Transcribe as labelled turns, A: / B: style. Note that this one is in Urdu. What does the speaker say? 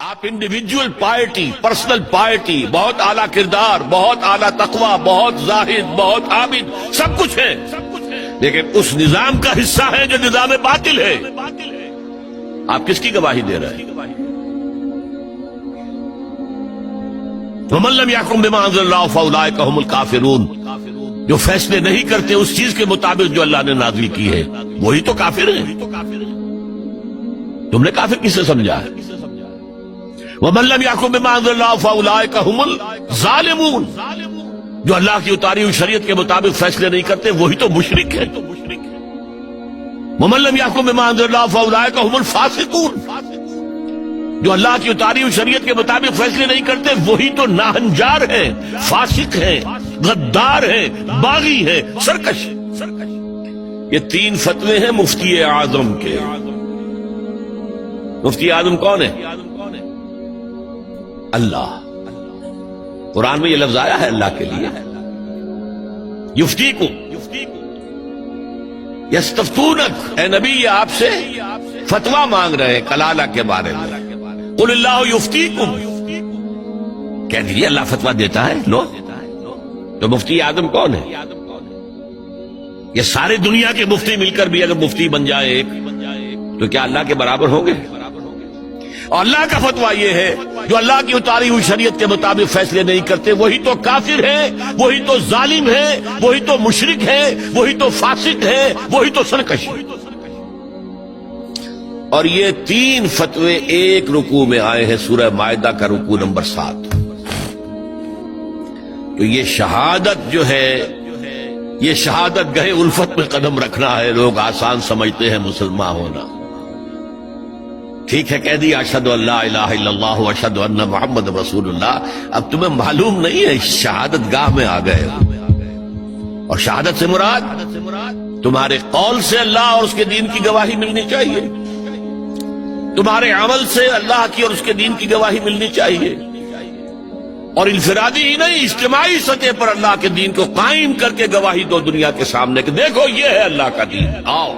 A: آپ انڈیویجول پائرٹی، پرسنل پائرٹی، بہت اعلیٰ کردار، بہت اعلیٰ تقوی، بہت زاہد، بہت عابد، سب کچھ ہے، لیکن اس نظام کا حصہ ہے جو نظام باطل ہے۔ آپ کس کی گواہی دے رہے ہیں؟ وَمَن لَّمْ يَحْكُم بِمَا أَنزَلَ اللَّهُ فَأُولَٰئِكَ هُمُ الْكَافِرُونَ، جو فیصلے نہیں کرتے اس چیز کے مطابق جو اللہ نے نازل کی ہے، وہی تو کافر ہیں۔ تم نے کافر کسے سمجھا ہے؟ وَمَن لَّمْ يَحْكُم بِمَا أَنزَلَ اللَّهُ فَأُولَٰئِكَ هُمُ الظَّالِمُونَ، جو اللہ کی اتاری ہوئی شریعت کے مطابق فیصلے نہیں کرتے وہی تو مشرک ہے۔ وَمَن لَّمْ يَحْكُم بِمَا أَنزَلَ اللَّهُ فَأُولَٰئِكَ هُمُ الْفَاسِقُونَ، جو اللہ کی اتاری ہوئی شریعت کے مطابق فیصلے نہیں کرتے وہی تو ناہنجار ہیں، فاسق ہیں، غدار ہیں، باغی ہیں، سرکش۔ یہ تین فتوے ہیں مفتی اعظم کے۔ مفتی اعظم کون ہے؟ اللہ۔ قرآن میں یہ لفظ آیا ہے اللہ کے لیے، یفتیکم، یستفتونک، اے نبی یہ آپ سے فتویٰ مانگ رہے ہیں کلالہ کے بارے میں۔ قل اللہ یفتیکم، کہہ دیجیے اللہ فتویٰ دیتا ہے۔ لو تو مفتی اعظم کون ہے؟ یہ سارے دنیا کے مفتی مل کر بھی اگر مفتی بن جائے ایک تو کیا اللہ کے برابر ہوں گے؟ اور اللہ کا فتویٰ یہ ہے جو اللہ کی اتاری ہوئی شریعت کے مطابق فیصلے نہیں کرتے وہی تو کافر ہے، وہی تو ظالم ہے، وہی تو مشرک ہے، وہی تو فاسق ہے، وہی تو سرکش ہے۔ اور یہ تین فتوے ایک رکوع میں آئے ہیں، سورہ مائدہ کا رکوع نمبر 7۔ تو یہ شہادت جو ہے، یہ شہادت گہے الفت میں قدم رکھنا ہے۔ لوگ آسان سمجھتے ہیں مسلمان ہونا۔ ٹھیک ہے کہہ دیا اشہد ان لا الہ الا اللہ واشہد ان محمد رسول اللہ، اب تمہیں معلوم نہیں ہے شہادت گاہ میں آ گئے ہو۔ اور شہادت سے مراد تمہارے قول سے اللہ اور اس کے دین کی گواہی ملنی چاہیے، تمہارے عمل سے اللہ کی اور اس کے دین کی گواہی ملنی چاہیے، اور انفرادی ہی نہیں اجتماعی سطح پر اللہ کے دین کو قائم کر کے گواہی دو دنیا کے سامنے کہ دیکھو یہ ہے اللہ کا دین، آؤ۔